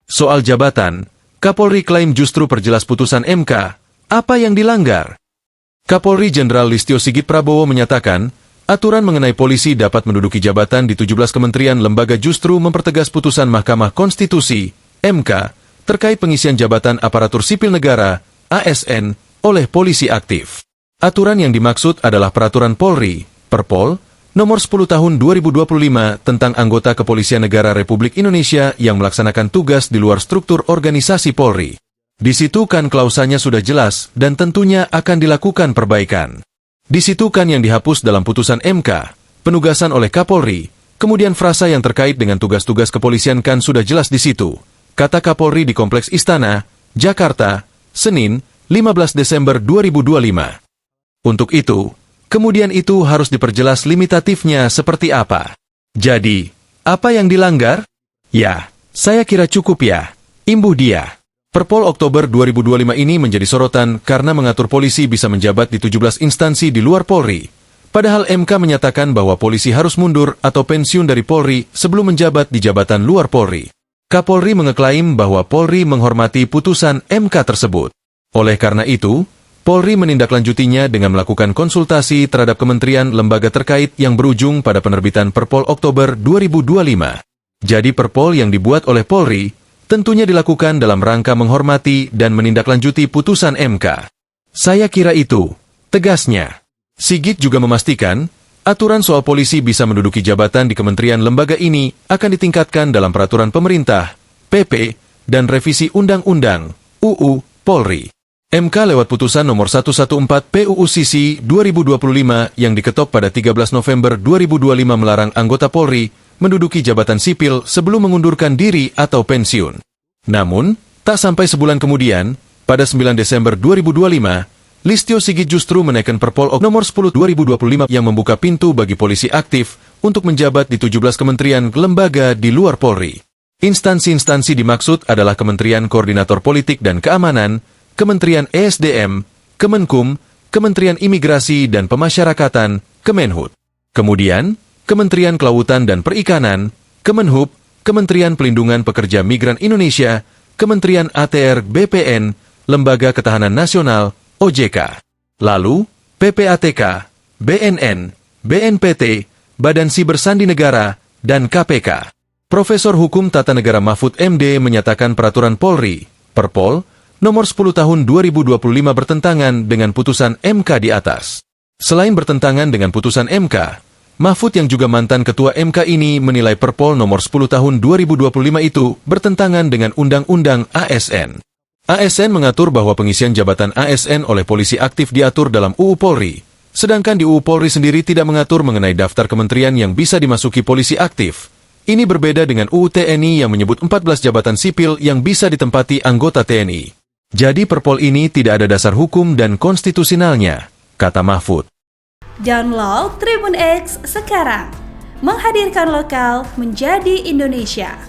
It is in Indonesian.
Soal jabatan, Kapolri klaim justru perjelas putusan MK, apa yang dilanggar? Kapolri Jenderal Listio Sigit Prabowo menyatakan, aturan mengenai polisi dapat menduduki jabatan di 17 kementerian lembaga justru mempertegas putusan Mahkamah Konstitusi, MK, terkait pengisian jabatan aparatur sipil negara, ASN, oleh polisi aktif. Aturan yang dimaksud adalah Peraturan Polri, Perpol, Nomor 10 Tahun 2025 tentang anggota Kepolisian Negara Republik Indonesia yang melaksanakan tugas di luar struktur organisasi Polri. Di situ kan klausanya sudah jelas dan tentunya akan dilakukan perbaikan. Di situ kan yang dihapus dalam putusan MK, penugasan oleh Kapolri, kemudian frasa yang terkait dengan tugas-tugas kepolisian kan sudah jelas di situ, kata Kapolri di Kompleks Istana, Jakarta, Senin, 15 Desember 2025. Untuk itu, kemudian itu harus diperjelas limitatifnya seperti apa. Jadi, apa yang dilanggar? Ya, saya kira cukup ya. Imbuh dia. Perpol Oktober 2025 ini menjadi sorotan karena mengatur polisi bisa menjabat di 17 instansi di luar Polri. Padahal MK menyatakan bahwa polisi harus mundur atau pensiun dari Polri sebelum menjabat di jabatan luar Polri. Kapolri mengeklaim bahwa Polri menghormati putusan MK tersebut. Oleh karena itu, Polri menindaklanjutinya dengan melakukan konsultasi terhadap kementerian lembaga terkait yang berujung pada penerbitan Perpol Oktober 2025. Jadi Perpol yang dibuat oleh Polri tentunya dilakukan dalam rangka menghormati dan menindaklanjuti putusan MK. Saya kira itu, tegasnya. Sigit juga memastikan, aturan soal polisi bisa menduduki jabatan di kementerian lembaga ini akan ditingkatkan dalam peraturan pemerintah, PP, dan revisi Undang-Undang, UU, Polri. MK lewat putusan nomor 114 PUU-CC 2025 yang diketok pada 13 November 2025 melarang anggota Polri menduduki jabatan sipil sebelum mengundurkan diri atau pensiun. Namun, tak sampai sebulan kemudian, pada 9 Desember 2025, Listio Sigit justru menaikkan Perpol nomor 10 2025 yang membuka pintu bagi polisi aktif untuk menjabat di 17 kementerian lembaga di luar Polri. Instansi-instansi dimaksud adalah Kementerian Koordinator Politik dan Keamanan, Kementerian ESDM, Kemenkum, Kementerian Imigrasi dan Pemasyarakatan, Kemenhub. Kemudian, Kementerian Kelautan dan Perikanan, Kemenhub, Kementerian Pelindungan Pekerja Migran Indonesia, Kementerian ATR BPN, Lembaga Ketahanan Nasional, OJK. Lalu, PPATK, BNN, BNPT, Badan Siber Sandi Negara, dan KPK. Profesor Hukum Tata Negara Mahfud MD menyatakan peraturan Polri, Perpol, Nomor 10 Tahun 2025 bertentangan dengan putusan MK di atas. Selain bertentangan dengan putusan MK, Mahfud yang juga mantan Ketua MK ini menilai Perpol Nomor 10 Tahun 2025 itu bertentangan dengan Undang-Undang ASN. ASN mengatur bahwa pengisian jabatan ASN oleh polisi aktif diatur dalam UU Polri, sedangkan di UU Polri sendiri tidak mengatur mengenai daftar kementerian yang bisa dimasuki polisi aktif. Ini berbeda dengan UU TNI yang menyebut 14 jabatan sipil yang bisa ditempati anggota TNI. Jadi Perpol ini tidak ada dasar hukum dan konstitusionalnya, kata Mahfud. Download Tribun X sekarang, menghadirkan lokal menjadi Indonesia.